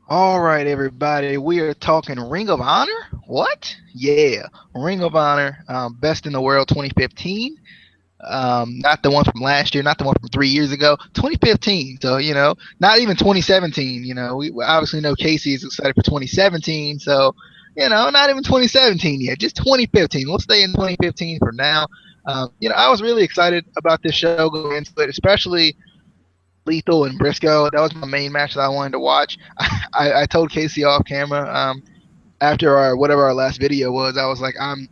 All right, everybody. We are talking Ring of Honor. What? Yeah, Ring of Honor, best in the world 2015. Not the one from last year, not the one from 3 years ago. 2015. So not even 2017. We obviously know Casey is excited for 2017. So not even 2017 yet. Just 2015. We'll stay in 2015 for now. I was really excited about this show going into it, especially Lethal and Briscoe. That was my main match that I wanted to watch. I told Casey off camera after our whatever our last video was. I was like, I'm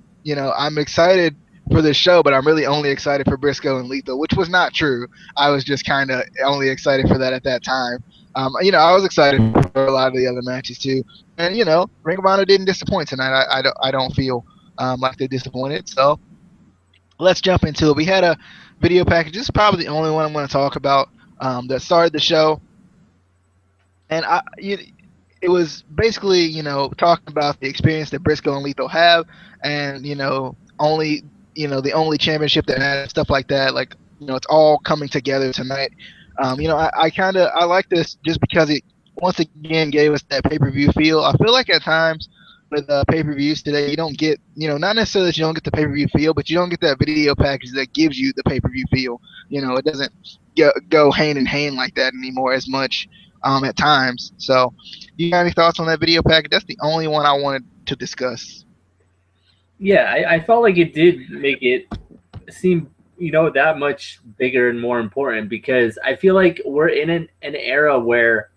excited for this show, but I'm really only excited for Briscoe and Lethal, which was not true. I was just kind of only excited for that at that time. I was excited for a lot of the other matches too, and Ring of Honor didn't disappoint tonight. I don't feel like they disappointed. So let's jump into it. We had a video package. This is probably the only one I'm going to talk about that started the show, and it was basically talking about the experience that Briscoe and Lethal have, and only the only championship that had stuff like that. Like it's all coming together tonight. I like this just because it once again gave us that pay-per-view feel. I feel like at times with pay-per-views today, you don't get not necessarily that you don't get the pay-per-view feel, but you don't get that video package that gives you the pay-per-view feel. It doesn't go hand in hand like that anymore as much at times. So, you got any thoughts on that video package? That's the only one I wanted to discuss. Yeah, I felt like it did make it seem, that much bigger and more important because I feel like we're in an era where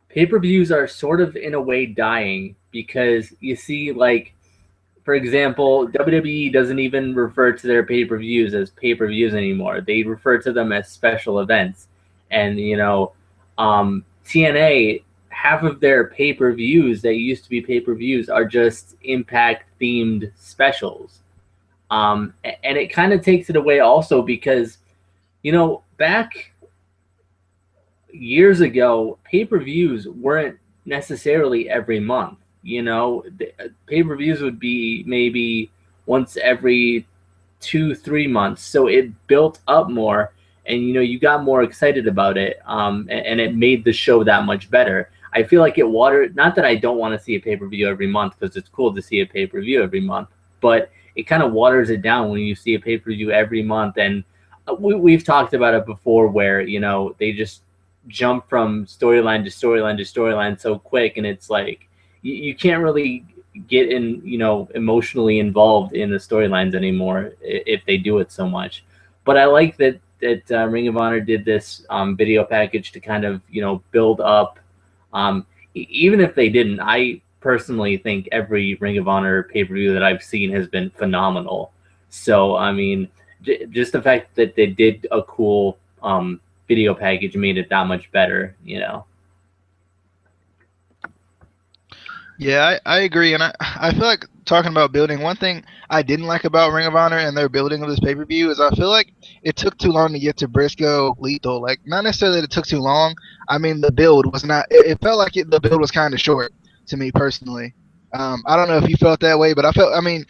pay-per-views are sort of in a way dying because you see, like, for example, WWE doesn't even refer to their pay-per-views as pay-per-views anymore. They refer to them as special events. And, TNA, half of their pay-per-views that used to be pay-per-views are just Impact-themed specials. And it kind of takes it away also because, back years ago, pay-per-views weren't necessarily every month. Pay-per-views would be maybe once every 2-3 months, so it built up more, and you got more excited about it, and it made the show that much better. I feel like it watered. Not that I don't want to see a pay-per-view every month because it's cool to see a pay-per-view every month, but it kind of waters it down when you see a pay-per-view every month. And we've talked about it before, where they just jump from storyline to storyline to storyline so quick, and it's like you can't really get in emotionally involved in the storylines anymore if they do it so much. But I like that Ring of Honor did this video package to kind of build up. Even if they didn't, I personally think every Ring of Honor pay-per-view that I've seen has been phenomenal. So I mean, just the fact that they did a cool video package made it that much better. Yeah, I agree, and I feel like talking about building. One thing I didn't like about Ring of Honor and their building of this pay per view is I feel like it took too long to get to Briscoe Lethal. Like not necessarily that it took too long. I mean the build was not. It felt like the build was kind of short to me personally. I don't know if you felt that way, but I felt. I mean,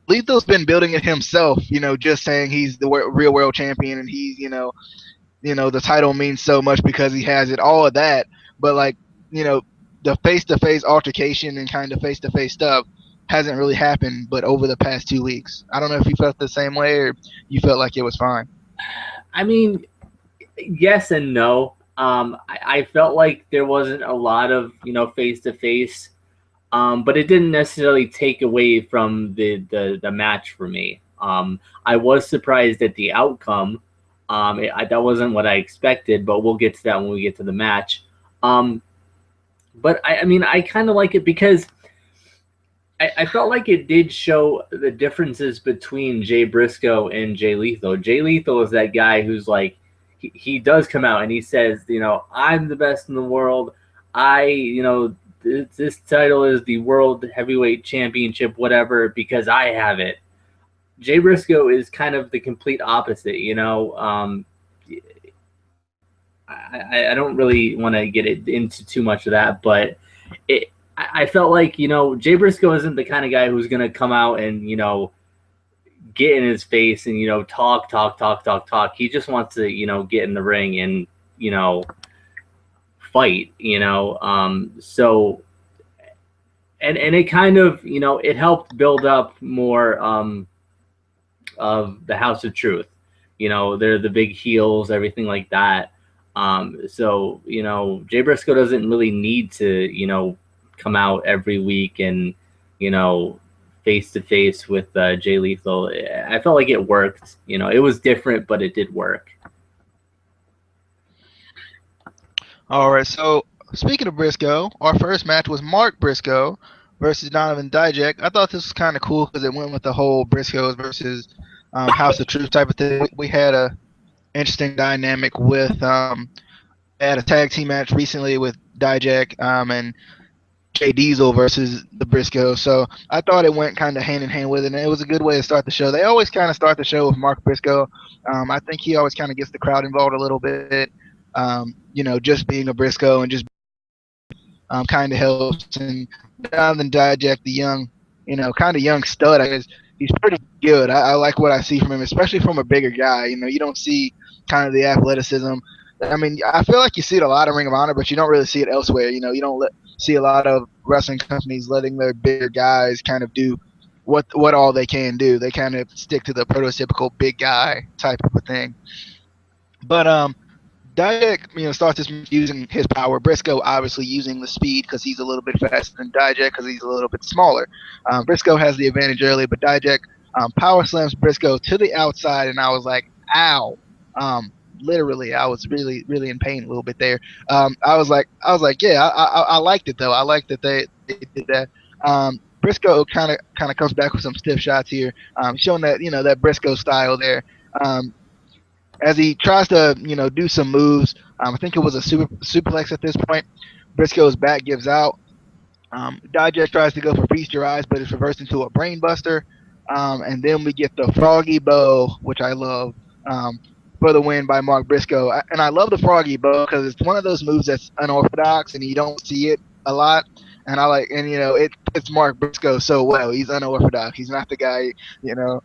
Lethal's been building it himself. Just saying he's the real world champion and he's the title means so much because he has it. All of that, but like you know the face-to-face altercation and kind of face-to-face stuff hasn't really happened but over the past 2 weeks. I don't know if you felt the same way or you felt like it was fine. I mean, yes and no. I felt like there wasn't a lot of face to face, but it didn't necessarily take away from the match for me. I was surprised at the outcome. That wasn't what I expected, but we'll get to that when we get to the match. But I mean, I kind of like it because I felt like it did show the differences between Jay Briscoe and Jay Lethal. Jay Lethal is that guy who's like, he does come out and he says, I'm the best in the world. This title is the World Heavyweight Championship, whatever, because I have it. Jay Briscoe is kind of the complete opposite. I don't really want to get into too much of that, but I felt like Jay Briscoe isn't the kind of guy who's gonna come out and get in his face and talk. He just wants to get in the ring and fight, you know. So and it kind of, you know, it helped build up more of the House of Truth. You know, they're the big heels, everything like that. So, you know, Jay Briscoe doesn't really need to, you know, come out every week and, you know, face to face with Jay Lethal. I felt like it worked. You know, it was different, but it did work. All right, so speaking of Briscoe, our first match was Mark Briscoe versus Donovan Dijak. I thought this was kind of cool because it went with the whole Briscoes versus House of Truth type of thing. We had a interesting dynamic with I had a tag team match recently with Dijak and Jay Diesel versus the Briscoe. So I thought it went kind of hand in hand with it, and it was a good way to start the show. They always kind of start the show with Mark Briscoe. I think he always kind of gets the crowd involved a little bit. You know, just being a Briscoe and just kind of helps. And Jonathan Dijak, the young, you know, kind of young stud, I guess he's pretty good. I like what I see from him, especially from a bigger guy. You know, you don't see kind of the athleticism. I mean, I feel like you see it a lot in Ring of Honor, but you don't really see it elsewhere. You know, you don't see a lot of wrestling companies letting their bigger guys kind of do what all they can do. They kind of stick to the prototypical big guy type of a thing. But Dijak, you know, starts this using his power. Briscoe obviously using the speed because he's a little bit faster than Dijak because he's a little bit smaller. Briscoe has the advantage early, but Dijak power slams Briscoe to the outside, and I was like, ow. Literally, I was really, really in pain a little bit there. I was like, yeah, I liked it though. I liked that they did that. Briscoe kind of comes back with some stiff shots here, showing that, you know, that Briscoe style there. As he tries to, you know, do some moves, I think it was a suplex at this point. Briscoe's back gives out. Dijak tries to go for Feast Your Eyes, but it's reversed into a Brain Buster. And then we get the Froggy Bow, which I love, for the win by Mark Briscoe. And I love the Froggy Bow because it's one of those moves that's unorthodox and you don't see it a lot. And I like, and you know, it's Mark Briscoe so well. He's unorthodox. He's not the guy, you know,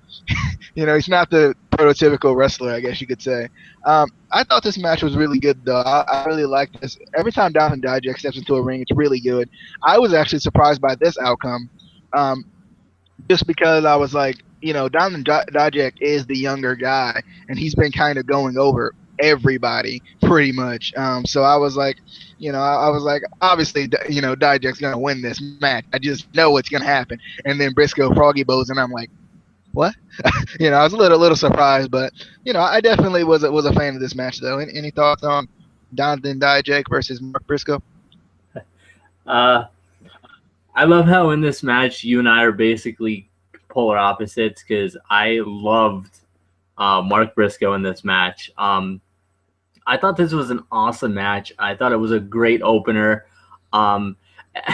he's not the prototypical wrestler, I guess you could say. I thought this match was really good, though. I really liked this. Every time Donovan Dijak steps into a ring, it's really good. I was actually surprised by this outcome, just because I was like, you know, Donovan Dijak is the younger guy, and he's been kind of going over everybody pretty much. So I was like, you know, I was like, obviously, you know, Dijak's gonna win this match. I just know what's gonna happen. And then Briscoe Froggy Bows, and I'm like, what? You know, I was a little surprised, but you know, I definitely was a fan of this match, though. Any thoughts on Donovan Dijak versus Mark Briscoe? I love how in this match you and I are basically polar opposites because I loved Mark Briscoe in this match. I thought this was an awesome match. I thought it was a great opener. And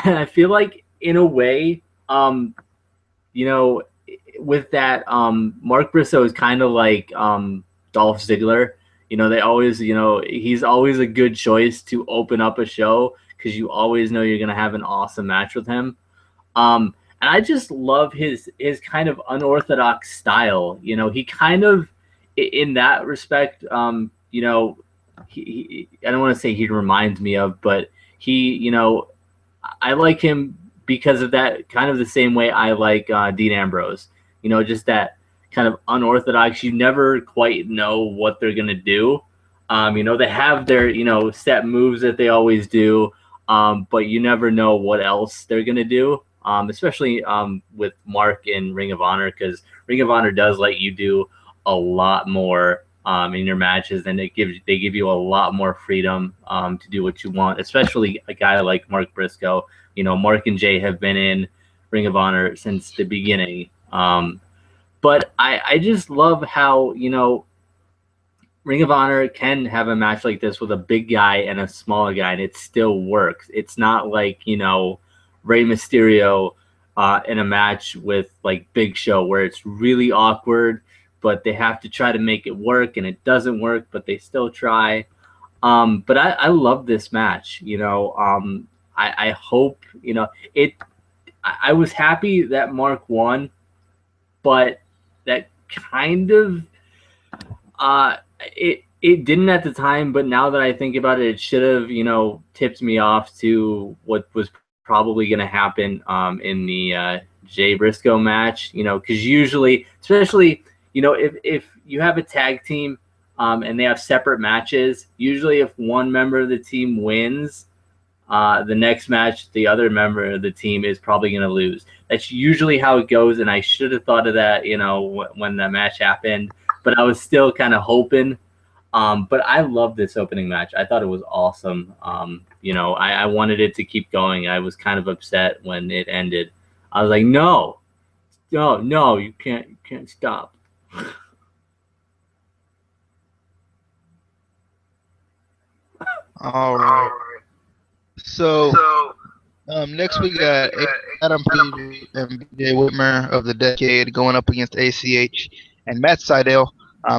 I feel like in a way, you know, with that, Mark Briscoe is kind of like Dolph Ziggler. You know, they always, you know, he's always a good choice to open up a show because you always know you're going to have an awesome match with him. And I just love his kind of unorthodox style. You know, he kind of, in that respect, you know, he I don't want to say he reminds me of, but he, you know, I like him because of that, kind of the same way I like Dean Ambrose. You know, just that kind of unorthodox. You never quite know what they're going to do. You know, they have their, you know, set moves that they always do, but you never know what else they're going to do, especially with Mark in Ring of Honor, because Ring of Honor does let you do a lot more in your matches, and they give you a lot more freedom to do what you want, especially a guy like Mark Briscoe. You know, Mark and Jay have been in Ring of Honor since the beginning. But I just love how, you know, Ring of Honor can have a match like this with a big guy and a smaller guy, and it still works. It's not like, you know, Rey Mysterio in a match with like Big Show where it's really awkward, but they have to try to make it work, and it doesn't work, but they still try. But I love this match. You know, I hope, you know, I was happy that Mark won, but that kind of It didn't at the time, but now that I think about it, it should have, tipped me off to what was probably going to happen in the Jey Briscoe match. Because usually, especially, if you have a tag team and they have separate matches, usually if one member of the team wins, the next match, the other member of the team is probably going to lose. That's usually how it goes, and I should have thought of that, when the match happened. But I was still kind of hoping. But I love this opening match. I thought it was awesome. I wanted it to keep going. I was kind of upset when it ended. I was like, no, you can't stop. All right. So next we got Adam Page and Jey Witmer of the Decade going up against ACH and Matt Sydal.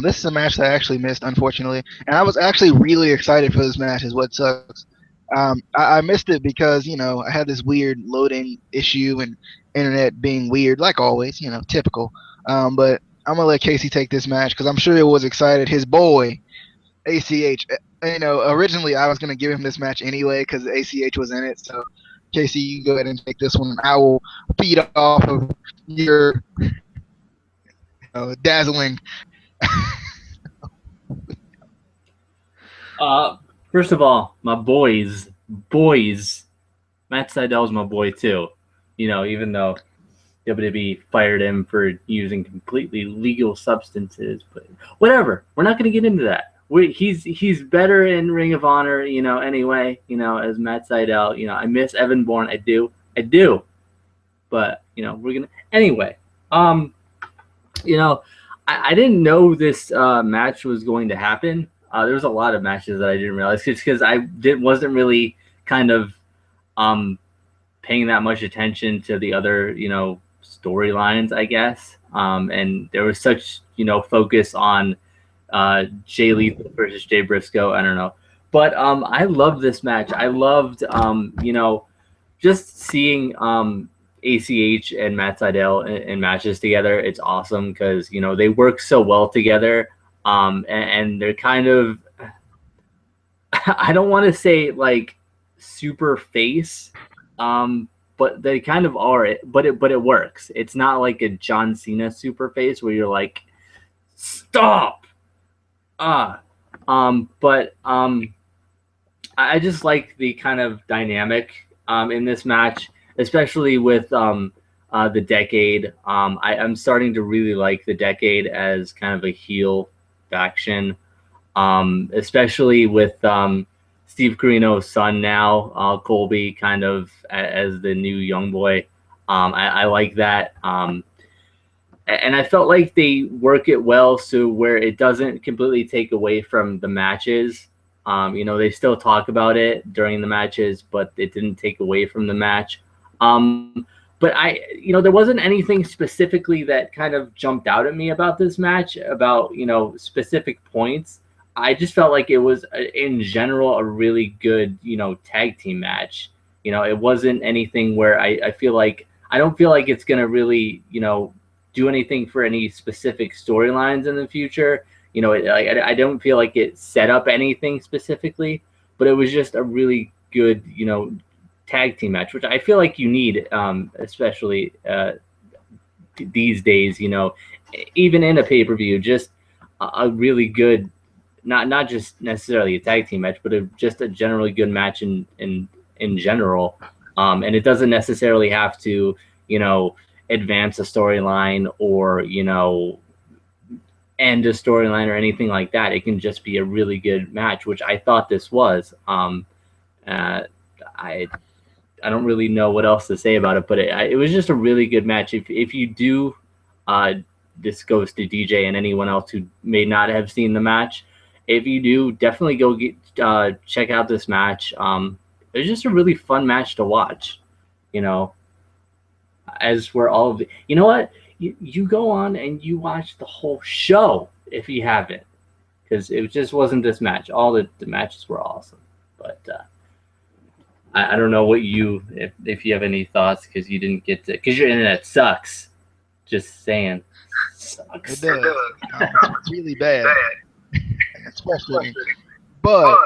This is a match that I actually missed, unfortunately, and I was actually really excited for this match. Is what sucks. I missed it because I had this weird loading issue and internet being weird, like always, typical. But I'm gonna let Casey take this match because I'm sure he was excited. His boy, ACH. Originally I was gonna give him this match anyway because ACH was in it. So, Casey, you can go ahead and take this one. I will feed off of your dazzling. First of all, my boys, Matt Sydal's my boy too. Even though WWE fired him for using completely legal substances, but whatever. We're not going to get into that. He's better in Ring of Honor, anyway, as Matt Sydal. I miss Evan Bourne. I do. But, we're going to, anyway, I didn't know this match was going to happen. There was a lot of matches that I didn't realize because I wasn't really kind of paying that much attention to the other, storylines, I guess. And there was such, focus on Jay Lethal versus Jey Briscoe. I don't know. But I loved this match. I loved, just seeing ACH and Matt Sydal in matches together. It's awesome because, they work so well together. And they're kind of, I don't want to say like super face, but they kind of are. But it works. It's not like a John Cena super face where you're like, stop. I just like the kind of dynamic in this match, especially with the Decade. I'm starting to really like the Decade as kind of a heel faction, especially with Steve Corino's son now, Colby, kind of as the new young boy. I like that. And I felt like they work it well, so where it doesn't completely take away from the matches. They still talk about it during the matches, but it didn't take away from the match. But there wasn't anything specifically that kind of jumped out at me about this match, about, specific points. I just felt like it was, in general, a really good, tag team match. It wasn't anything where I don't feel like it's going to really, do anything for any specific storylines in the future. I don't feel like it set up anything specifically, but it was just a really good, tag team match, which I feel like you need, especially these days, even in a pay-per-view, just a really good, not just necessarily a tag team match, but just a generally good match in general. And it doesn't necessarily have to, advance a storyline or, end a storyline or anything like that. It can just be a really good match, which I thought this was. I don't really know what else to say about it, but it was just a really good match. If you do, this goes to DJ and anyone else who may not have seen the match. If you do, definitely go check out this match. It was just a really fun match to watch, as we're all of the, you know what? You go on and you watch the whole show if you haven't, because it just wasn't this match. All the matches were awesome, but I don't know what if you have any thoughts, because you didn't get to, because your internet sucks. Just saying, sucks. It does. It's really bad. It's frustrating. But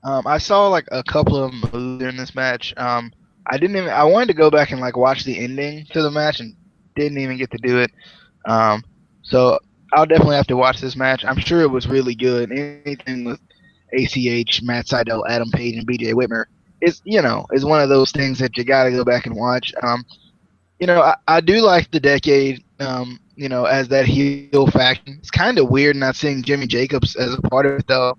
I saw like a couple of moves in this match. I wanted to go back and like watch the ending to the match and didn't even get to do it. So I'll definitely have to watch this match. I'm sure it was really good. Anything with ACH, Matt Sydal, Adam Page, and BJ Whitmer is one of those things that you got to go back and watch. I do like the Decade. As that heel faction. It's kind of weird not seeing Jimmy Jacobs as a part of it though.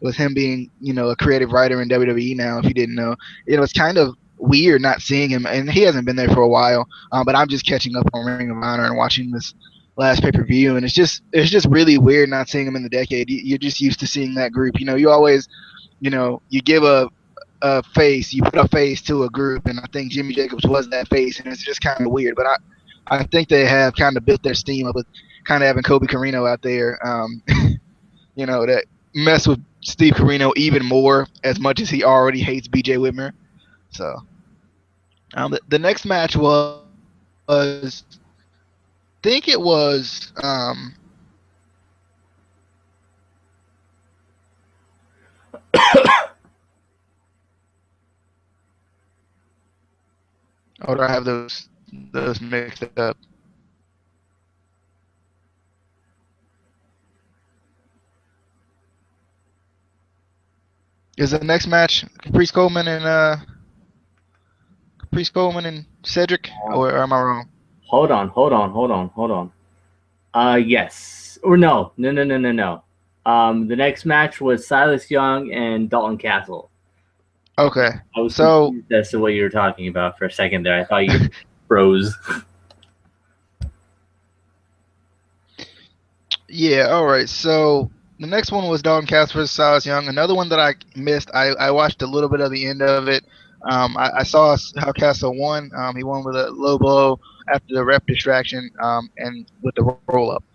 With him being, a creative writer in WWE now, if you didn't know, it's kind of weird not seeing him, and he hasn't been there for a while. But I'm just catching up on Ring of Honor and watching this last pay-per-view, and it's just really weird not seeing him in the Decade. You're just used to seeing that group. You always, you give a face, you put a face to a group, and I think Jimmy Jacobs was that face, and it's just kind of weird. But I think they have kind of built their steam up with kind of having Kobe Carino out there. That mess with Steve Carino even more, as much as he already hates BJ Whitmer. So, the next match I think it was, or do I have those mixed up? Is the next match Caprice Coleman and Cedric, or am I wrong? Hold on. Yes. Or no. The next match was Silas Young and Dalton Castle. Okay. I was confused as to what you were talking about for a second there. I thought you froze. Yeah, all right. So the next one was Dalton Castle versus Silas Young. Another one that I missed. I watched a little bit of the end of it. I saw how Castle won. He won with a low blow after the ref distraction and with the roll up.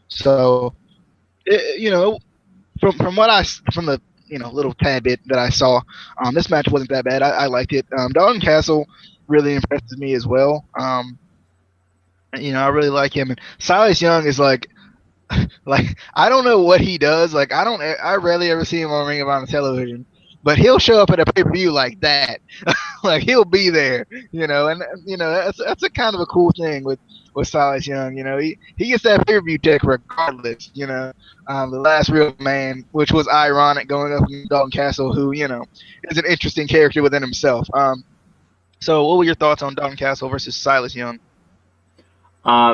So, from the little tad bit that I saw, this match wasn't that bad. I liked it. Dalton Castle really impresses me as well. I really like him. And Silas Young is like I don't know what he does. I rarely ever see him on Ring of Honor television, but he'll show up at a pay-per-view like that. Like he'll be there, and that's a kind of a cool thing with Silas Young. He gets that pay-per-view check regardless. The last real man, which was ironic going up against Dalton Castle, who is an interesting character within himself. So what were your thoughts on Dalton Castle versus Silas Young?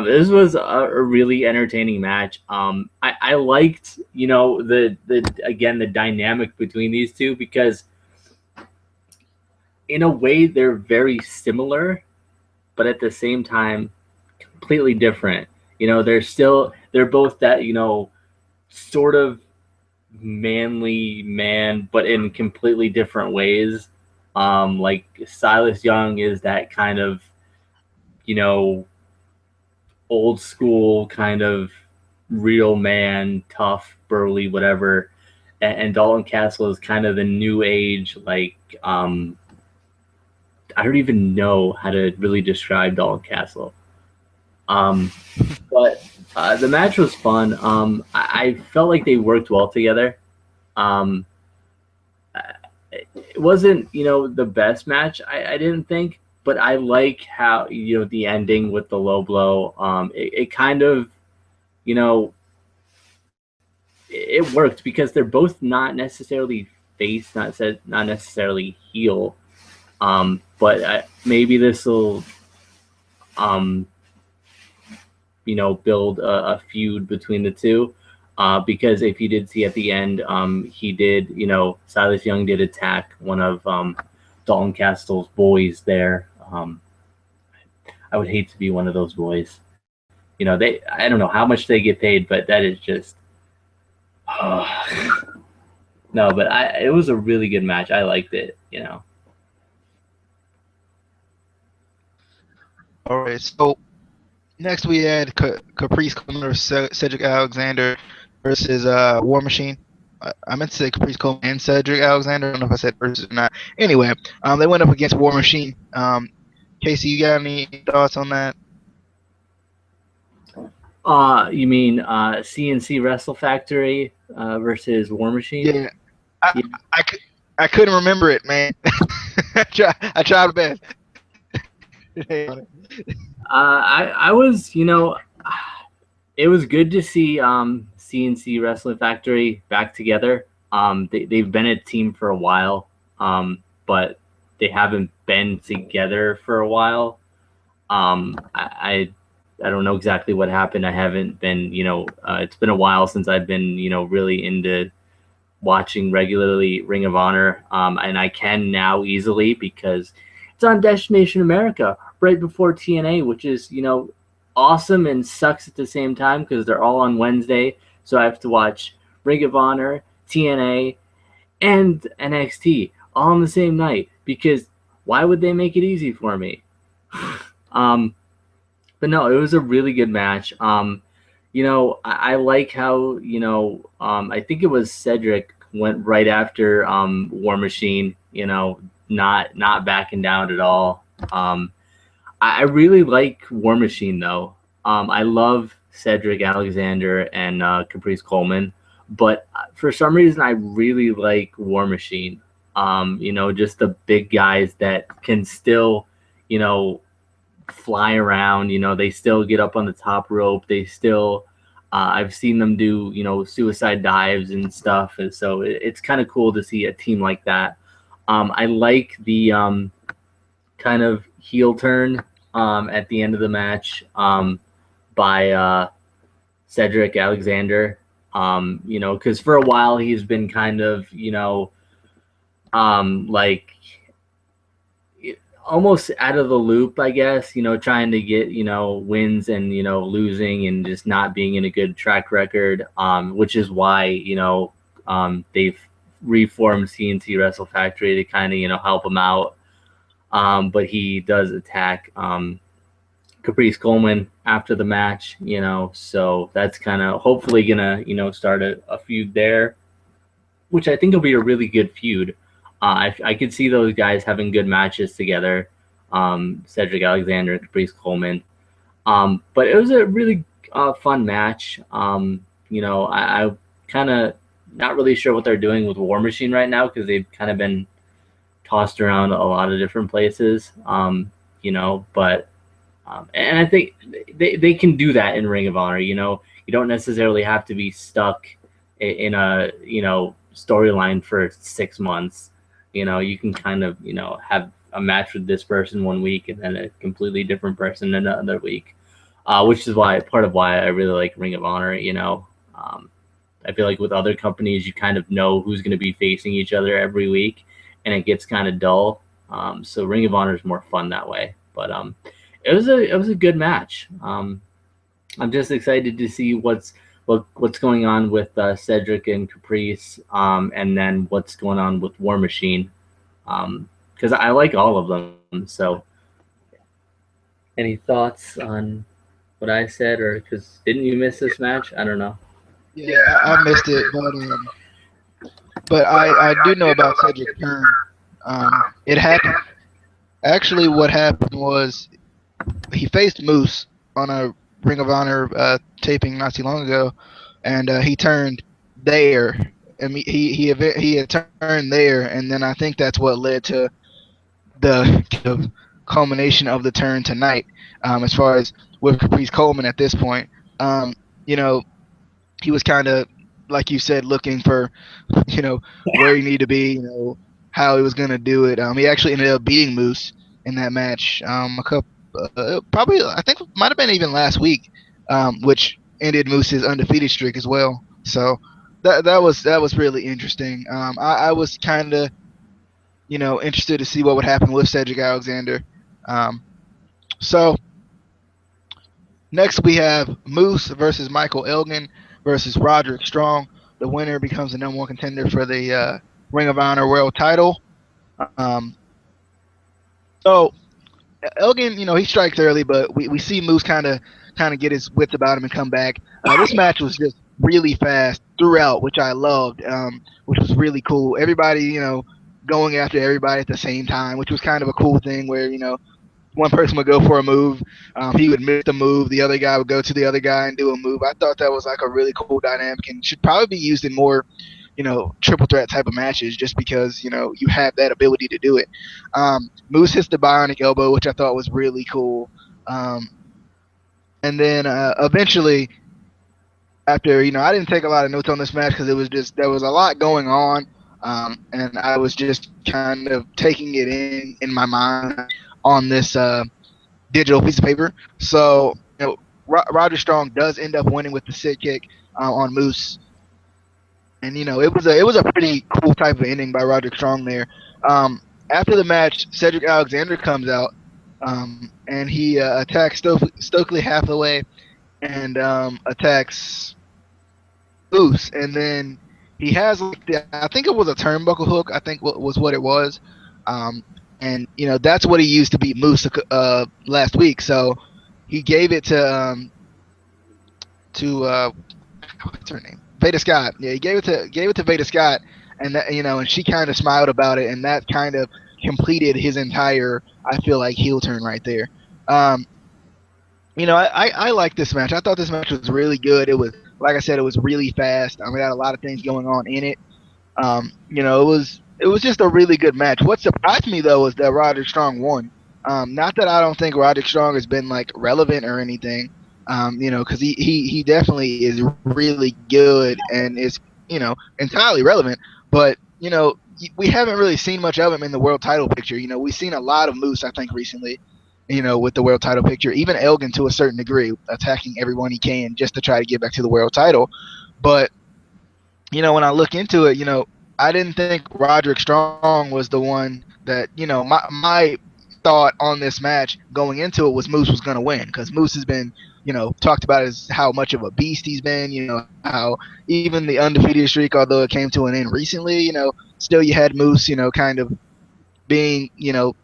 This was a really entertaining match. I liked, the dynamic between these two, because in a way they're very similar, but at the same time completely different. They're both that, sort of manly man, but in completely different ways. Like Silas Young is that kind of, old school kind of real man, tough, burly, whatever. And Dalton Castle is kind of the new age, like, I don't even know how to really describe Dalton Castle. But the match was fun. I felt like they worked well together. It wasn't, the best match, I didn't think, but I like how, the ending with the low blow, it kind of, it worked because they're both not necessarily face, not necessarily heel. But maybe this will, build a feud between the two. Because if you did see at the end, he did, Silas Young did attack one of Dalton Castle's boys there. I would hate to be one of those boys. I don't know how much they get paid, but that is just, no, but it was a really good match. I liked it, All right, so next we had Caprice Coleman versus Cedric Alexander versus War Machine. I meant to say Caprice Coleman and Cedric Alexander. I don't know if I said versus or not. Anyway, they went up against War Machine. Casey, you got any thoughts on that? You mean CNC Wrestle Factory versus War Machine? Yeah, I, Yeah. I couldn't remember it, man. I tried my best. I was, it was good to see CNC Wrestling Factory back together. They've been a team for a while, but they haven't been together for a while. I don't know exactly what happened. I haven't been, it's been a while since I've been, really into watching regularly Ring of Honor, and I can now easily because it's on Destination America right before TNA, which is awesome and sucks at the same time because they're all on Wednesday. So I have to watch Ring of Honor, TNA, and NXT all on the same night because why would they make it easy for me? But no, it was a really good match. I like how I think it was Cedric went right after War Machine. Not backing down at all. I really like War Machine though. I love Cedric Alexander and Caprice Coleman, but for some reason I really like War Machine. Just the big guys that can still, fly around. They still get up on the top rope. They still, I've seen them do, suicide dives and stuff. And so it's kind of cool to see a team like that. I like the kind of heel turn at the end of the match by Cedric Alexander. Because for a while he's been kind of, like almost out of the loop, I guess, trying to get, wins and, losing and just not being in a good track record, which is why, they've reformed CNC Wrestle Factory to kind of, help him out. But he does attack Caprice Coleman after the match, so that's kind of hopefully going to, start a feud there, which I think will be a really good feud. I could see those guys having good matches together, Cedric Alexander and Caprice Coleman. But it was a really fun match. I kind of not really sure what they're doing with War Machine right now because they've kind of been tossed around a lot of different places, but and I think they can do that in Ring of Honor. You don't necessarily have to be stuck in a storyline for 6 months. You can kind of, have a match with this person one week and then a completely different person another week, which is part of why I really like Ring of Honor. I feel like with other companies, you kind of know who's going to be facing each other every week, and it gets kind of dull. So Ring of Honor is more fun that way. But it was a good match. I'm just excited to see what's going on with Cedric and Caprice, and then what's going on with War Machine, because I like all of them. So, any thoughts on what I said, or because didn't you miss this match? I don't know. Yeah, I missed it, but I do know about Cedric Turn. It happened. Actually, what happened was he faced Moose on a Ring of Honor taping not too long ago, and he turned there. I mean, he had turned there, and then I think that's what led to the culmination of the turn tonight. As far as with Caprice Coleman at this point, he was kind of, like you said, looking for, where he needed to be, how he was gonna do it. He actually ended up beating Moose in that match. Probably, I think it might have been even last week, which ended Moose's undefeated streak as well. So that was really interesting. I was kind of, interested to see what would happen with Cedric Alexander. So next we have Moose versus Michael Elgin versus Roderick Strong. The winner becomes the #1 contender for the Ring of Honor World Title. So Elgin, he strikes early, but we see Moose kind of get his wits about him and come back. This match was just really fast throughout, which I loved, which was really cool. Everybody, going after everybody at the same time, which was kind of a cool thing where, one person would go for a move. He would miss the move. The other guy would go to the other guy and do a move. I thought that was like a really cool dynamic and should probably be used in more, triple threat type of matches just because, you have that ability to do it. Moose hits the bionic elbow, which I thought was really cool. And then eventually, after, I didn't take a lot of notes on this match because there was a lot going on. And I was just kind of taking it in my mind on this digital piece of paper. So, Roger Strong does end up winning with the sit kick on Moose. And, it was a pretty cool type of ending by Roderick Strong there. After the match, Cedric Alexander comes out, and he attacks Stokely Hathaway and attacks Moose. And then he has I think it was a turnbuckle hook. I think was what it was. And that's what he used to beat Moose last week. So he gave it to what's her name? Veda Scott. Yeah, he gave it to Veda Scott, and that, and she kind of smiled about it, and that kind of completed his entire, I feel like, heel turn right there. I like this match. I thought this match was really good. It was, like I said, it was really fast. We had a lot of things going on in it. It was just a really good match. What surprised me though was that Roderick Strong won. Not that I don't think Roderick Strong has been like relevant or anything. Because he definitely is really good and is entirely relevant. But we haven't really seen much of him in the world title picture. We've seen a lot of Moose, I think, recently. With the world title picture, even Elgin to a certain degree, attacking everyone he can just to try to get back to the world title. But when I look into it, I didn't think Roderick Strong was the one that, my thought on this match going into it was Moose was going to win because Moose has been, talked about as how much of a beast he's been, how even the undefeated streak, although it came to an end recently, still you had Moose, kind of being,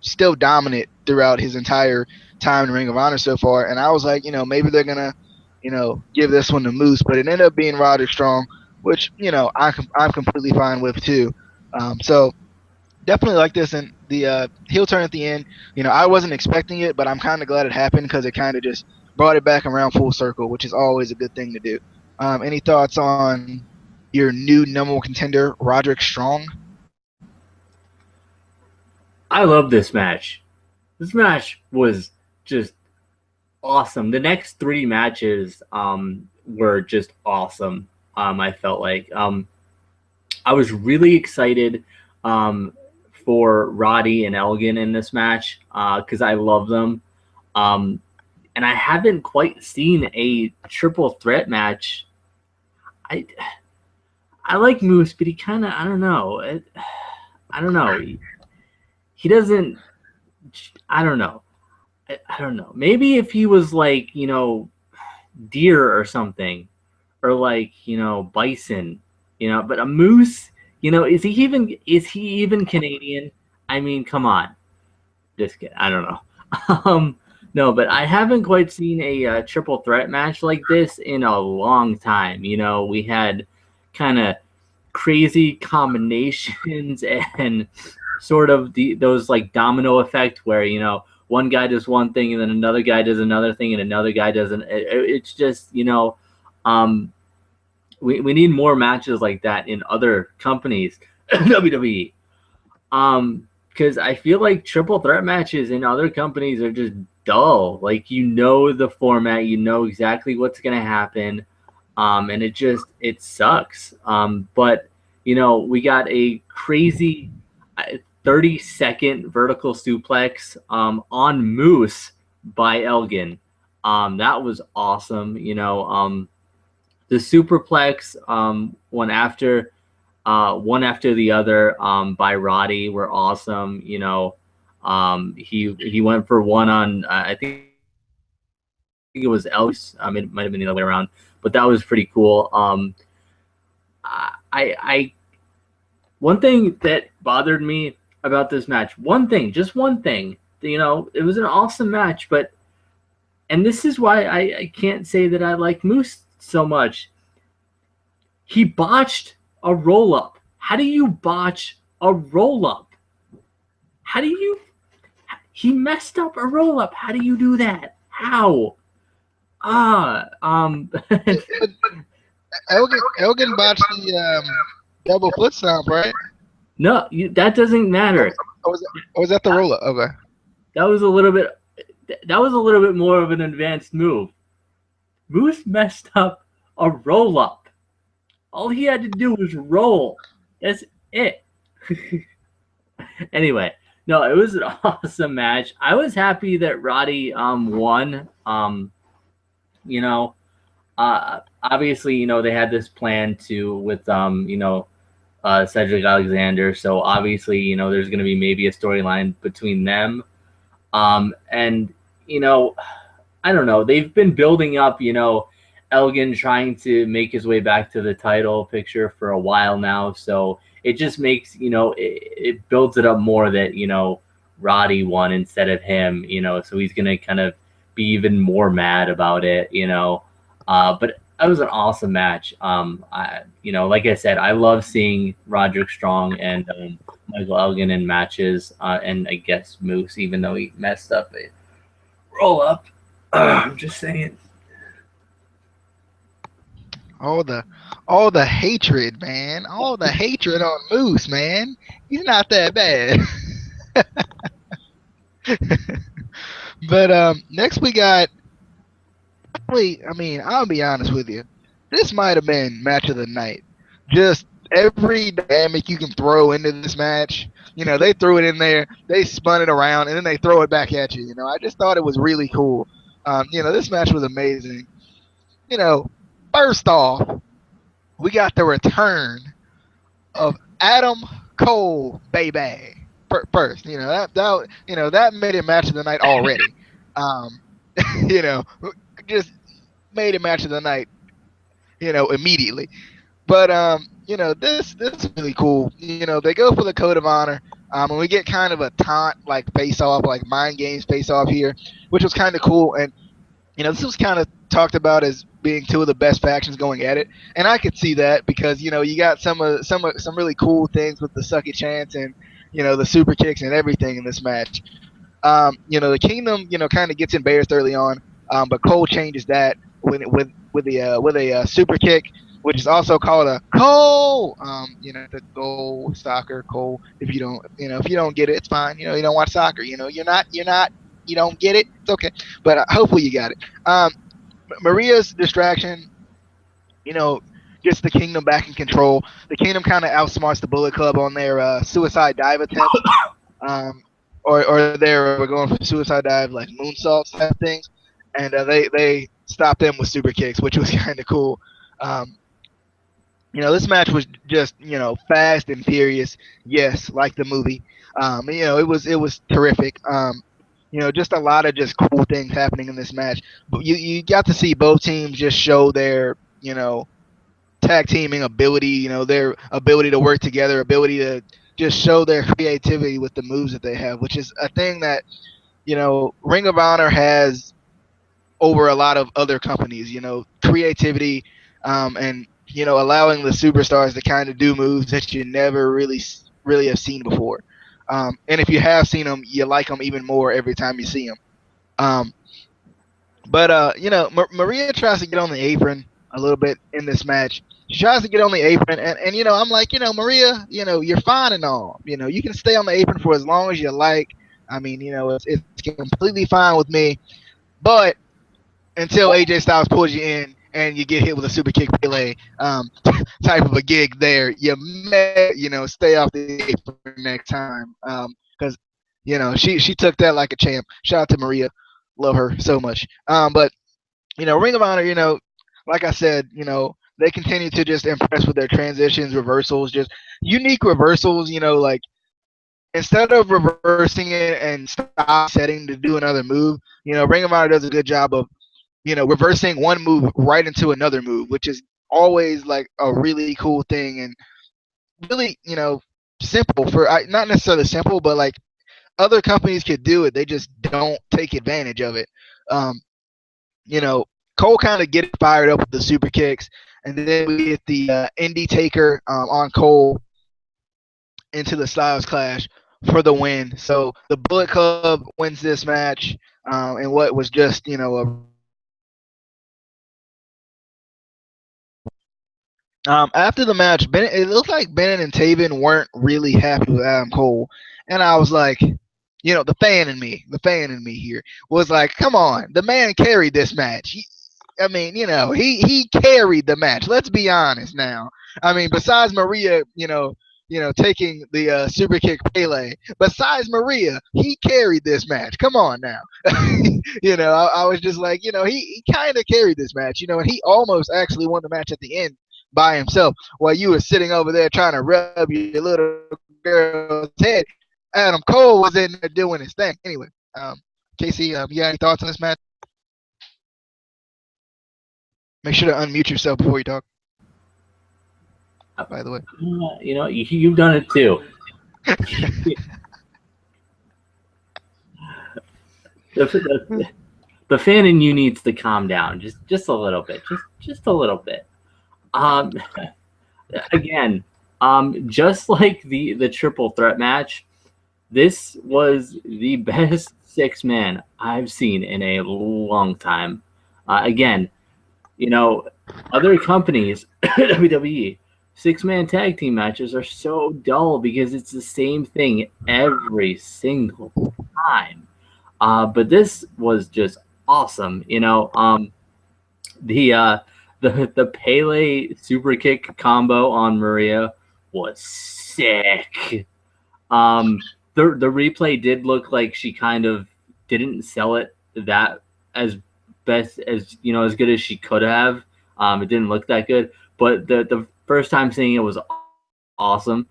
still dominant throughout his entire time in Ring of Honor so far. And I was like, maybe they're going to, give this one to Moose, but it ended up being Roderick Strong, which, I'm completely fine with too. So definitely like this. And the heel turn at the end, I wasn't expecting it, but I'm kind of glad it happened because it kind of just brought it back around full circle, which is always a good thing to do. Any thoughts on your new number one contender, Roderick Strong? I love this match. This match was just awesome. The next three matches were just awesome. I felt like I was really excited for Roddy and Elgin in this match because I love them. And I haven't quite seen a triple threat match. I like Moose, but he kind of, I don't know. He doesn't, I don't know. I don't know. Maybe if he was like, deer or something, or like, bison, but a moose, is he even Canadian? I mean, come on. Just kidding. I don't know. No, but I haven't quite seen a triple threat match like this in a long time. We had kind of crazy combinations and sort of those like domino effect where, one guy does one thing and then another guy does another thing and another guy doesn't. It's just, we need more matches like that in other companies, WWE. Because I feel like triple threat matches in other companies are just dull. Like, the format, exactly what's going to happen. And it sucks. But, we got a crazy 30-second vertical suplex on Moose by Elgin. That was awesome. The superplex, one after the other by Roddy were awesome. He went for one on I think it was Elvis. It might have been the other way around, but that was pretty cool. I one thing that bothered me about this match, just one thing, it was an awesome match, and this is why I can't say that I like Moose so much. He botched a roll-up. How do you botch a roll-up? He messed up a roll up. How do you do that? How? But Elgin botched the double foot stomp, right? No, that doesn't matter. Or was that the roll up? Okay. That was a little bit more of an advanced move. Moose messed up a roll up. All he had to do was roll. That's it. Anyway, no, it was an awesome match. I was happy that Roddy won. Obviously, they had this plan with Cedric Alexander. So obviously, there's going to be maybe a storyline between them. And I don't know. They've been building up, Elgin trying to make his way back to the title picture for a while now. So it just makes, it builds it up more that, Roddy won instead of him, so he's going to kind of be even more mad about it, but that was an awesome match. Like I said, I love seeing Roderick Strong and Michael Elgin in matches, and I guess Moose, even though he messed up a roll up. I'm just saying. All the hatred, man. All the hatred on Moose, man. He's not that bad. But next we got. I'll be honest with you. This might have been match of the night. Just every dynamic you can throw into this match. They threw it in there, they spun it around, and then they throw it back at you. I just thought it was really cool. This match was amazing. First off, we got the return of Adam Cole, baby. First, that made it match of the night already. Just made it match of the night, immediately. But this is really cool. They go for the code of honor, and we get kind of a taunt like face off, like mind games face off here, which was kind of cool. And this was kind of talked about as being two of the best factions going at it, and I could see that because you got some really cool things with the sucky chants and the super kicks and everything in this match. The Kingdom kind of gets embarrassed early on, but Cole changes that with a super kick, which is also called a Cole. The goal soccer Cole. If you don't get it, it's fine. You don't watch soccer. You don't get it. It's okay, but hopefully you got it. Maria's distraction, gets the Kingdom back in control. The Kingdom kind of outsmarts the Bullet Club on their suicide dive attempt, or we're going for suicide dive like moonsaults type things, and they stop them with super kicks, which was kind of cool. This match was just fast and furious, yes, like the movie. It was terrific. Just a lot of just cool things happening in this match. But you got to see both teams just show their tag teaming ability, their ability to work together, ability to just show their creativity with the moves that they have, which is a thing that Ring of Honor has over a lot of other companies. Creativity, and allowing the superstars to kind of do moves that you never really have seen before. And if you have seen them, you like them even more every time you see them. But Maria tries to get on the apron a little bit in this match. She tries to get on the apron, and I'm like, Maria, you're fine and all. You can stay on the apron for as long as you like. It's completely fine with me. But until AJ Styles pulls you in and you get hit with a super kick Pele type of a gig there, you may, stay off the apron next time. Because, she took that like a champ. Shout out to Maria. Love her so much. But, Ring of Honor, like I said, they continue to just impress with their transitions, reversals, just unique reversals, like instead of reversing it and stop setting to do another move, Ring of Honor does a good job of reversing one move right into another move, which is always like a really cool thing and really, simple for not necessarily simple, but like other companies could do it. They just don't take advantage of it. Cole kind of get fired up with the super kicks, and then we get the Indie Taker on Cole into the Styles Clash, for the win. So the Bullet Club wins this match, and what was just a after the match, it looked like Bennett and Taven weren't really happy with Adam Cole, and I was like, the fan in me here was like, come on, the man carried this match. I mean, he carried the match. Let's be honest now. I mean, besides Maria, taking the super kick Pele. Besides Maria, he carried this match. Come on now. I was just like, he kind of carried this match, and he almost actually won the match at the end by himself while you were sitting over there trying to rub your little girl's head. Adam Cole was in there doing his thing. Anyway, Casey, you got any thoughts on this match? Make sure to unmute yourself before you talk. By the way, you've done it too. The fan in you needs to calm down just a little bit, just a little bit. Again, just like the triple threat match, this was the best 6-man I've seen in a long time. Again, other companies, WWE, 6-man tag team matches are so dull because it's the same thing every single time. But this was just awesome. The Pele super kick combo on Maria was sick. The replay did look like she kind of didn't sell it that as best as as good as she could have. It didn't look that good, but the first time seeing it was awesome.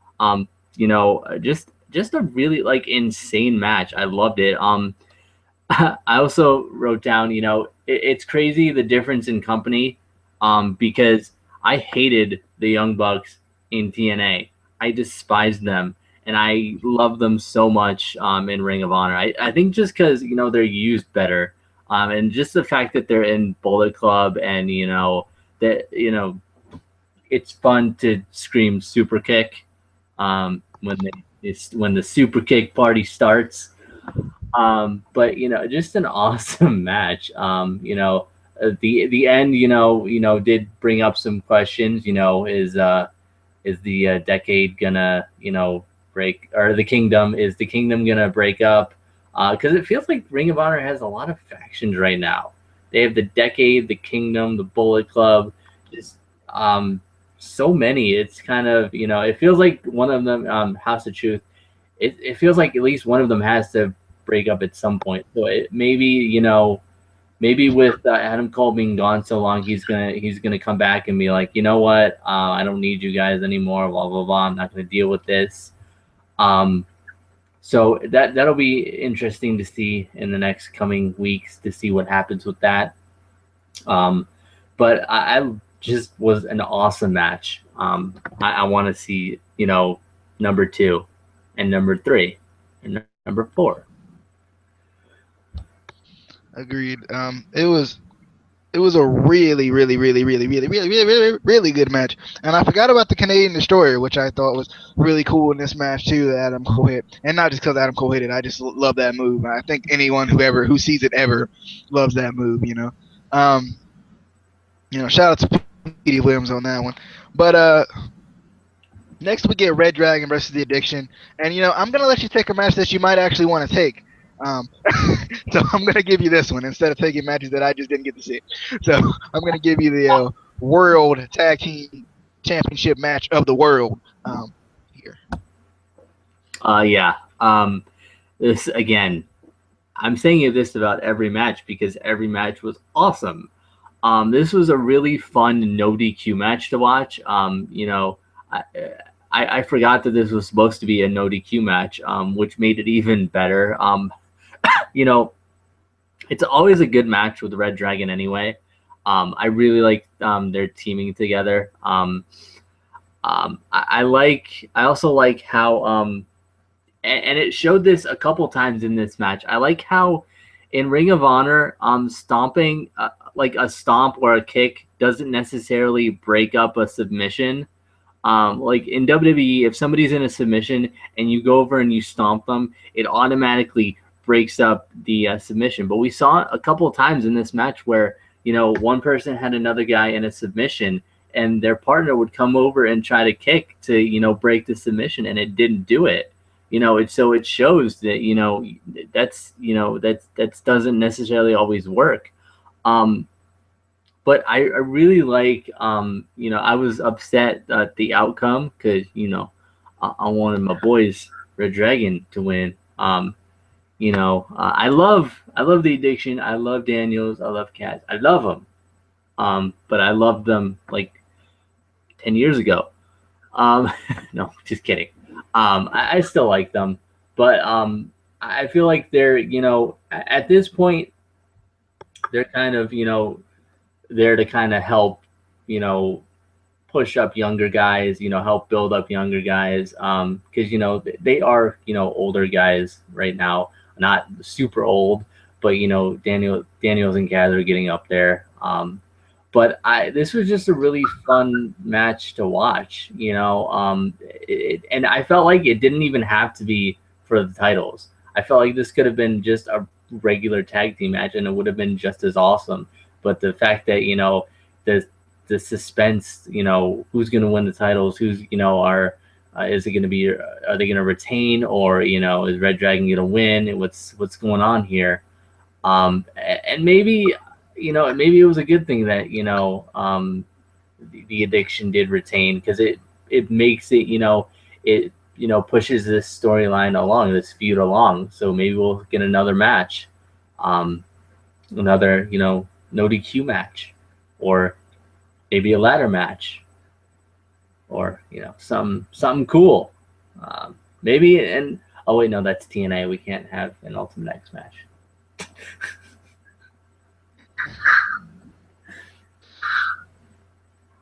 Just a really insane match. I loved it. I also wrote down, it's crazy the difference in company, because I hated the Young Bucks in TNA. I despised them, and I love them so much in Ring of Honor. I think just because, they're used better, and just the fact that they're in Bullet Club and, that, it's fun to scream super kick when the super kick party starts. But just an awesome match. The end, did bring up some questions. Is the decade gonna, break, or the kingdom? Is the kingdom gonna break up? Because it feels like Ring of Honor has a lot of factions right now. They have the decade, the kingdom, the Bullet Club, just so many. It's kind of, it feels like one of them, House of Truth. It feels like at least one of them has to break up at some point. So maybe with Adam Cole being gone so long, he's gonna come back and be like, you know what, I don't need you guys anymore. Blah blah blah. I'm not gonna deal with this. So that'll be interesting to see in the next coming weeks to see what happens with that. But I just was an awesome match. I want to see number 2 and number 3 and number 4. Agreed. It was a really, really, really, really, really, really, really, really, really good match. And I forgot about the Canadian Destroyer, which I thought was really cool in this match too, that Adam Cole hit. And not just because Adam Cole hit it, I just love that move. I think anyone who sees it ever loves that move. Shout out to Petey Williams on that one. But next we get Red Dragon versus the Addiction, and I'm gonna let you take a match that you might actually want to take. So I'm gonna give you this one instead of taking matches that I just didn't get to see. So I'm gonna give you the World Tag Team Championship match of the world here. Yeah. This again. I'm saying this about every match because every match was awesome. This was a really fun no DQ match to watch. I forgot that this was supposed to be a no DQ match, which made it even better. It's always a good match with Red Dragon anyway. I really like their teaming together. I also like how and it showed this a couple times in this match. I like how in Ring of Honor, stomping like a stomp or a kick doesn't necessarily break up a submission. Like in WWE, if somebody's in a submission and you go over and you stomp them, it automatically breaks up the submission. But we saw a couple of times in this match where, you know, one person had another guy in a submission and their partner would come over and try to kick to, you know, break the submission, and it didn't do it. You know, so it shows that, you know, that doesn't necessarily always work. Um, but I really like, you know, I was upset at the outcome because, you know, I wanted my boys Red Dragon to win. You know, I love the Addiction. I love Daniels. I love Cats. I love them. But I loved them like 10 years ago. No, just kidding. I still like them, but I feel like they're, you know, at this point, they're kind of, you know, there to kind of help, you know, push up younger guys, you know, help build up younger guys. Because, you know, they are, you know, older guys right now, not super old, but, you know, Daniels and Gaz are getting up there. But this was just a really fun match to watch, you know. And I felt like it didn't even have to be for the titles. I felt like this could have been just a regular tag team match, and it would have been just as awesome. But the fact that, you know, the suspense, you know, who's going to win the titles, who's, you know, is it going to be, are they going to retain, or, you know, is Red Dragon going to win? And what's going on here? And maybe, you know, maybe it was a good thing that, you know, the Addiction did retain, because it makes it, you know, it, you know, pushes this storyline along, this feud along. So maybe we'll get another match, another, you know, no DQ match, or maybe a ladder match, or, you know, something cool. Maybe, and oh wait, no, that's TNA. We can't have an Ultimate X match.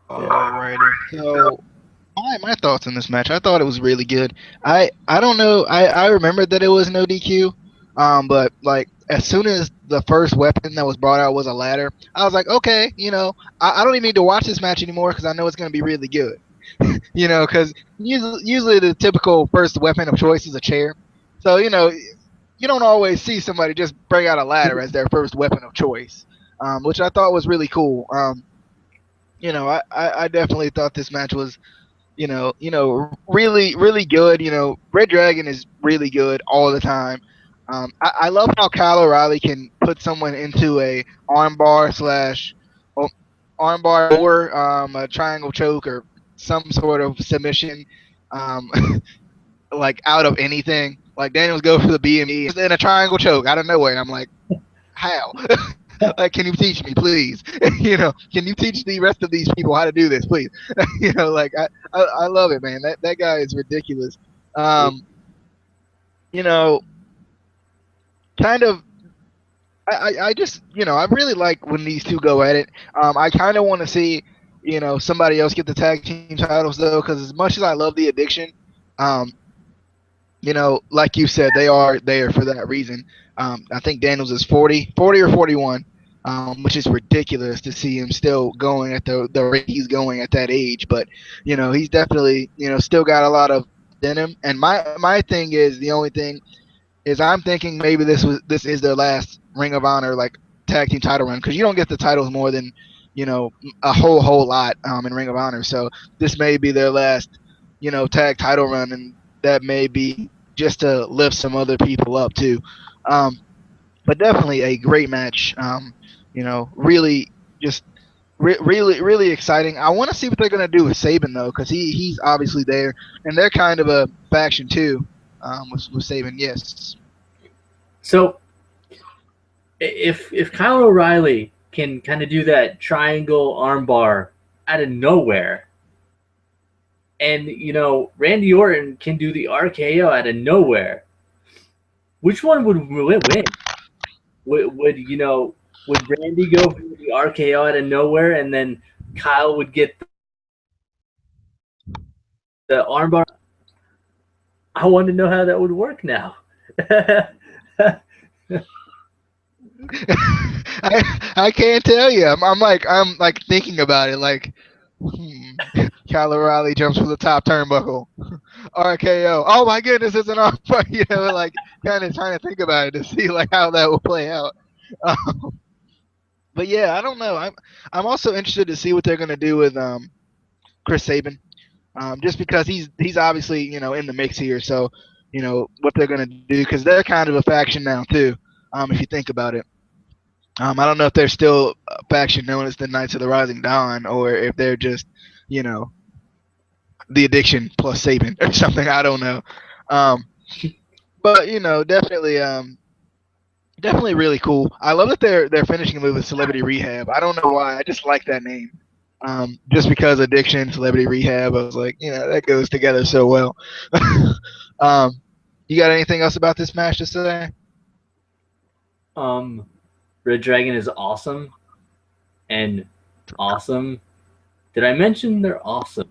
Alrighty. So my thoughts on this match. I thought it was really good. I don't know. I remembered that it was no DQ. But like as soon as the first weapon that was brought out was a ladder, I was like, okay, you know, I don't even need to watch this match anymore because I know it's going to be really good. You know, because usually the typical first weapon of choice is a chair. So, you know, you don't always see somebody just bring out a ladder as their first weapon of choice, which I thought was really cool. You know, I definitely thought this match was, really, really good. You know, Red Dragon is really good all the time. I love how Kyle O'Reilly can put someone into a armbar slash armbar or a triangle choke or some sort of submission, um, like out of anything. Like Daniels go for the BME and a triangle choke out of nowhere. And I'm like, how? Like, can you teach me, please? You know, can you teach the rest of these people how to do this, please? You know, like I love it, man. That guy is ridiculous. You know, kind of. I just, you know, I really like when these two go at it. I kind of want to see, you know, somebody else get the tag team titles though, because as much as I love the Addiction, you know, like you said, they are there for that reason. I think Daniels is 40 or 41, which is ridiculous to see him still going at the rate he's going at that age. But, you know, he's definitely, you know, still got a lot of in him. And my thing is, the only thing is I'm thinking maybe this is their last Ring of Honor like tag team title run, because you don't get the titles more than, you know, a whole lot in Ring of Honor. So this may be their last, you know, tag title run, and that may be just to lift some other people up too. But definitely a great match. You know, really just really exciting. I want to see what they're gonna do with Saban though, because he's obviously there, and they're kind of a faction too. With Saban, yes. So if Kyle O'Reilly can kind of do that triangle armbar out of nowhere, and, you know, Randy Orton can do the RKO out of nowhere, which one would win? Would you know? Would Randy go for the RKO out of nowhere, and then Kyle would get the armbar? I want to know how that would work now. I can't tell you. I'm like thinking about it. Like, Kyle O'Reilly jumps for the top turnbuckle. RKO. Oh my goodness, it's an arm bar. Like kind of trying to think about it to see like how that will play out. But yeah, I don't know. I'm also interested to see what they're gonna do with Chris Sabin, just because he's obviously in the mix here. So what they're gonna do because they're kind of a faction now too. If you think about it. I don't know if they're still a faction known as the Knights of the Rising Dawn, or if they're just, the Addiction plus Sabin or something. I don't know. Um, but definitely really cool. I love that they're finishing the move with Celebrity Rehab. I don't know why. I just like that name. Just because Addiction, Celebrity Rehab, I was like, that goes together so well. You got anything else about this match to say? Red Dragon is awesome. And awesome. Did I mention they're awesome?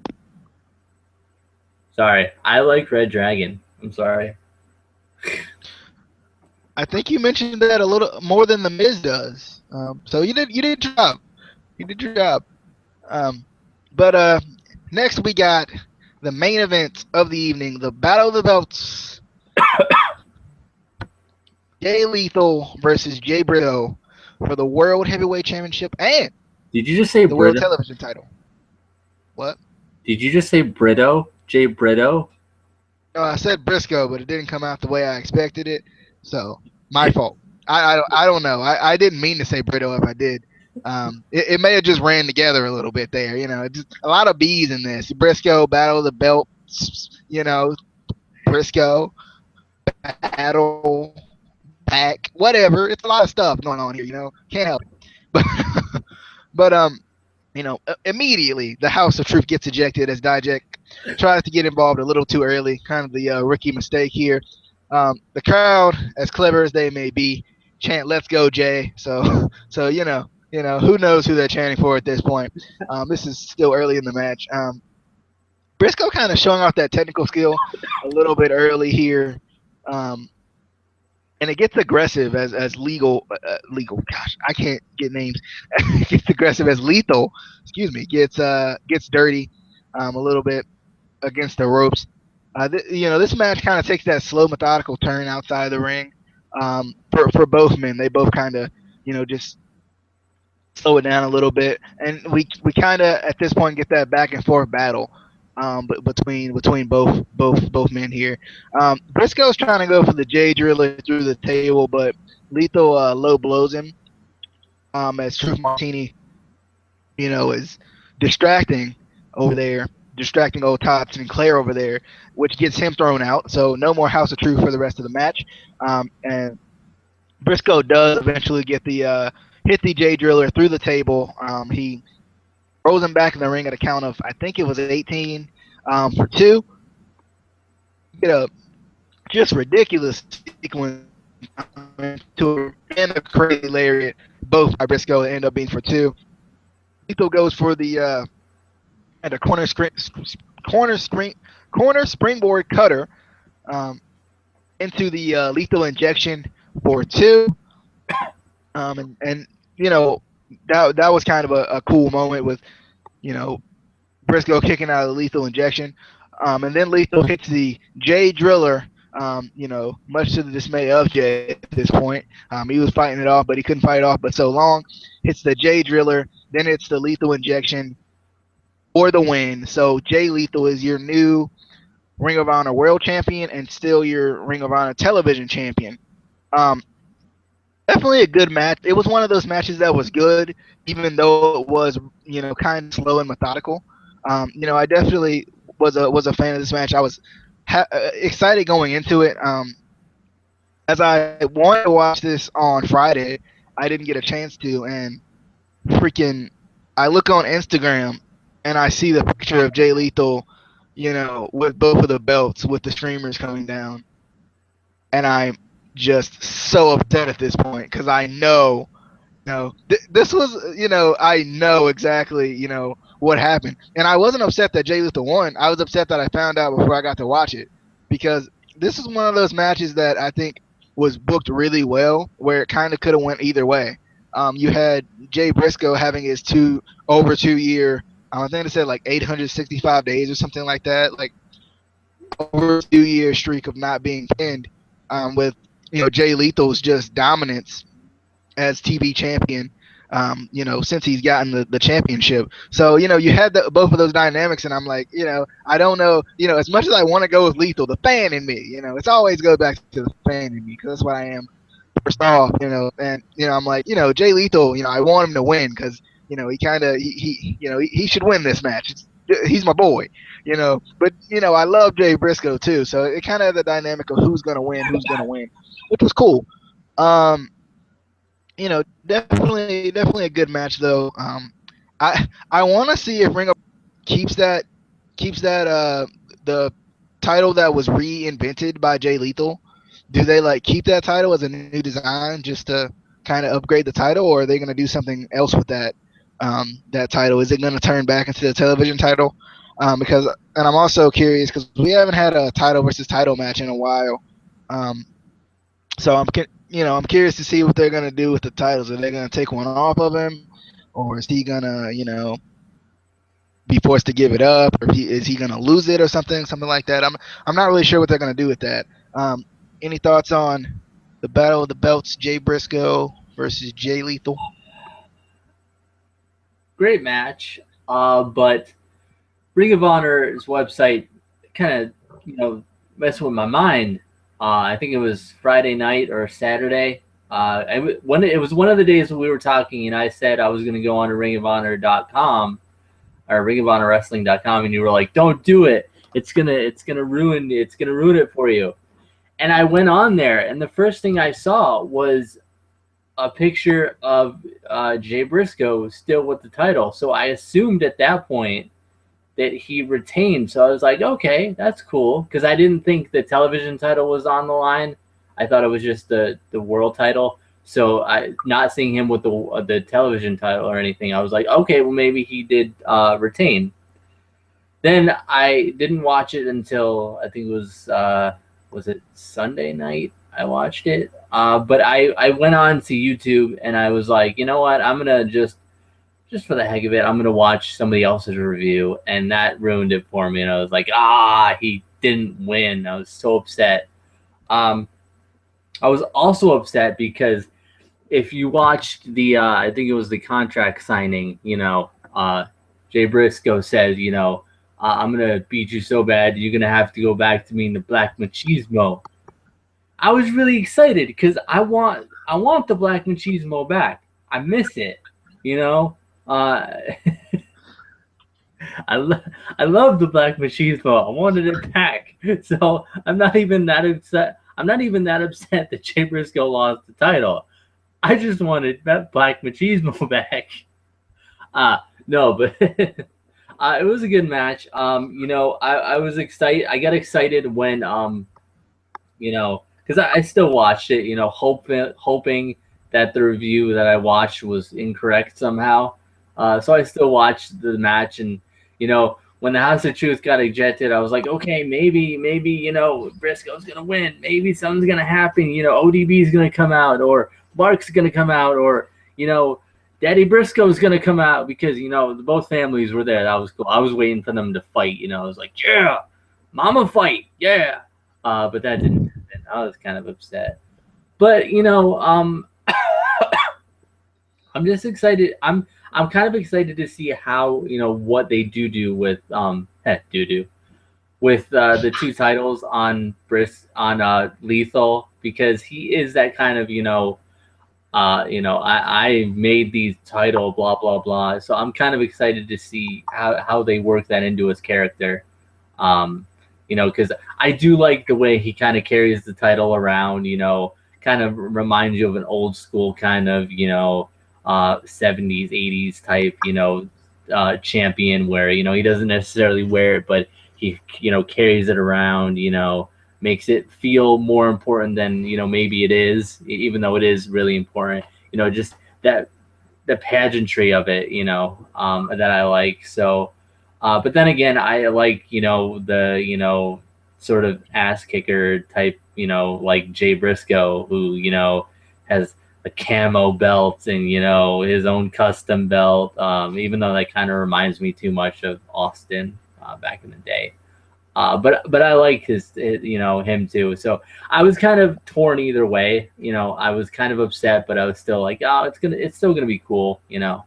Sorry, I like Red Dragon. I'm sorry. I think you mentioned that a little more than the Miz does. So you did your job. You did your job. But next we got the main event of the evening, the Battle of the Belts. Jay Lethal versus Jey Rio for the World Heavyweight Championship and did you just say the World Television title. What? Did you just say Brito? Jay Brito? No, I said Briscoe, but it didn't come out the way I expected it. So my fault. I don't know. I didn't mean to say Brito if I did. It may have just ran together a little bit there. Just a lot of B's in this. Briscoe, Battle of the Belts. Briscoe, Battle, back, whatever. It's a lot of stuff going on here. Can't help it. But immediately the House of Truth gets ejected as Dijak tries to get involved a little too early. Kind of the rookie mistake here. The crowd, as clever as they may be, chant "Let's go, Jay." So who knows who they're chanting for at this point. This is still early in the match. Briscoe kind of showing off that technical skill a little bit early here. And it gets aggressive as legal. Gosh, I can't get names. It gets aggressive as Lethal. Excuse me. Gets dirty a little bit against the ropes. This match kind of takes that slow, methodical turn outside of the ring. For both men, they both kind of just slow it down a little bit, and we kind of at this point get that back and forth battle. But between both men here, Briscoe's trying to go for the Jay Driller through the table, but Lethal low blows him. As Truth Martini, is distracting over there, distracting old Todd Sinclair over there, which gets him thrown out. So no more House of Truth for the rest of the match. And Briscoe does eventually get the hit the Jay Driller through the table. He rolls him back in the ring at a count of, I think it was 18 for 2. Just ridiculous sequence to a crazy lariat. Both by Briscoe end up being for 2. Lethal goes for the and a corner springboard cutter into the lethal injection for 2. And that was kind of a cool moment with, Briscoe kicking out of the lethal injection. And then Lethal hits the Jay Driller, much to the dismay of Jay at this point. He was fighting it off, but he couldn't fight it off but so long. Hits the Jay Driller, then it's the lethal injection for the win. So Jay Lethal is your new Ring of Honor World Champion and still your Ring of Honor Television Champion. Definitely a good match. It was one of those matches that was good, even though it was, kind of slow and methodical. I definitely was a fan of this match. I was excited going into it. As I wanted to watch this on Friday, I didn't get a chance to, and I look on Instagram and I see the picture of Jay Lethal, with both of the belts, with the streamers coming down, and I'm just so upset at this point because I know, this was, I know exactly, what happened, and I wasn't upset that Jay Lethal won. I was upset that I found out before I got to watch it, because this is one of those matches that I think was booked really well, where it kind of could have went either way. You had Jay Briscoe having his over 2 year I think they said like 865 days or something like that, like over a 2-year streak of not being pinned, with Jay Lethal's just dominance as TV champion, since he's gotten the championship. So, you had both of those dynamics, and I'm like, I don't know, as much as I want to go with Lethal, the fan in me, it's always go back to the fan in me, because that's what I am first off, and, I'm like, Jay Lethal, I want him to win, because, he kind of, he should win this match. He's my boy, but, I love Jay Briscoe too. So it kind of had the dynamic of who's going to win, which was cool. Definitely a good match though. I want to see if Ring of keeps that the title that was reinvented by Jay Lethal. Do they like keep that title as a new design just to kind of upgrade the title, or are they going to do something else with that title? Is it going to turn back into the television title? And I'm also curious because we haven't had a title versus title match in a while. So I'm curious to see what they're gonna do with the titles. Are they gonna take one off of him, or is he gonna, be forced to give it up, or is he gonna lose it or something like that? I'm not really sure what they're gonna do with that. Any thoughts on the battle of the belts, Jay Briscoe versus Jay Lethal? Great match, but Ring of Honor's website kind of messed with my mind. I think it was Friday night or Saturday. It was one of the days when we were talking, and I said I was going to go on to ringofhonor.com or ringofhonorwrestling.com, and you were like, "Don't do it. It's gonna ruin it for you." And I went on there, and the first thing I saw was a picture of Jay Briscoe still with the title. So I assumed at that point that he retained. So I was like, okay, that's cool, because I didn't think the television title was on the line. I thought it was just the world title. So not seeing him with the television title or anything, I was like, okay, well maybe he did retain. Then I didn't watch it until I think it was it Sunday night? I watched it, but I went on to YouTube and I was like, you know what, I'm gonna just for the heck of it, I'm gonna watch somebody else's review, and that ruined it for me. And I was like, he didn't win. I was so upset. I was also upset because if you watched the, I think it was the contract signing, Jay Briscoe says, I'm gonna beat you so bad you're gonna have to go back to me in the Black Machismo. I was really excited because I want the Black Machismo back. I miss it, I love the Black Machismo. I wanted it back. So I'm not even that upset. I'm not even that upset that Jay Briscoe lost the title. I just wanted that Black Machismo back. No, but it was a good match. I was excited. I got excited when because I still watched it, hoping that the review that I watched was incorrect somehow. So I still watched the match, and when the House of Truth got ejected, I was like, okay, maybe Briscoe's gonna win. Maybe something's gonna happen. ODB's gonna come out, or Mark's gonna come out, or Daddy Briscoe's gonna come out, because both families were there. That was cool. I was waiting for them to fight. I was like, yeah, mama fight, yeah. But that didn't happen. I was kind of upset. But I'm just excited. I'm kind of excited to see how what they do with with the two titles on Lethal, because he is that kind of I made these title blah blah blah. So I'm kind of excited to see how they work that into his character. Because I do like the way he kind of carries the title around. Kind of reminds you of an old school kind of 70s 80s type champion, where he doesn't necessarily wear it, but he carries it around, makes it feel more important than maybe it is, even though it is really important. Just that the pageantry of it, that I like. So but then again, I like the sort of ass kicker type, like Jay Briscoe, who has a camo belt and, you know, his own custom belt, even though that kind of reminds me too much of Austin back in the day. But I like his, you know, him too. So I was kind of torn either way. You know, I was kind of upset, but I was still like, oh, it's still gonna be cool, you know.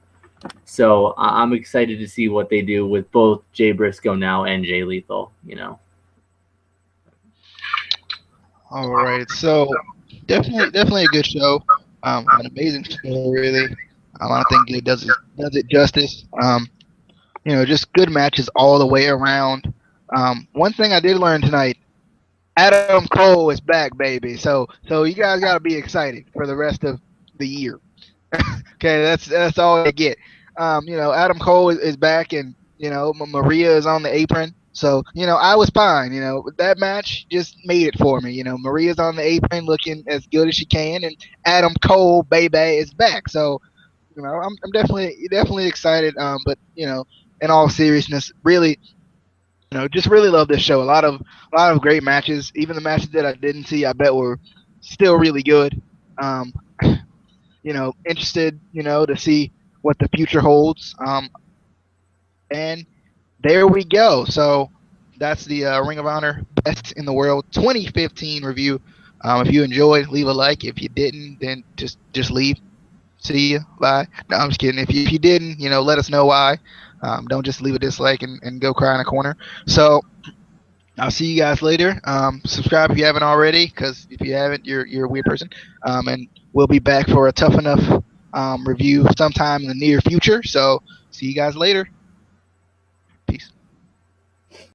So I'm excited to see what they do with both Jay Briscoe now and Jay Lethal, you know. All right, so definitely a good show. An amazing show, really. I don't think it does it justice. You know, just good matches all the way around. One thing I did learn tonight, Adam Cole is back, baby. So you guys got to be excited for the rest of the year. Okay, that's all you get. You know, Adam Cole is back, and you know Maria is on the apron. So you know, I was fine. You know, that match just made it for me. You know, Maria's on the apron looking as good as she can, and Adam Cole, baby, is back. So you know, I'm definitely excited. But you know, in all seriousness, really, you know, just really love this show. A lot of great matches. Even the matches that I didn't see, I bet were still really good. Um, you know, interested, you know, to see what the future holds. And there we go. So that's the Ring of Honor Best in the World 2015 review. If you enjoyed, leave a like. If you didn't, then just leave. See you. Bye. No, I'm just kidding. If you didn't, you know, let us know why. Don't just leave a dislike and go cry in a corner. So I'll see you guys later. Subscribe if you haven't already, because if you haven't, you're a weird person. And we'll be back for a Tough Enough review sometime in the near future. So see you guys later.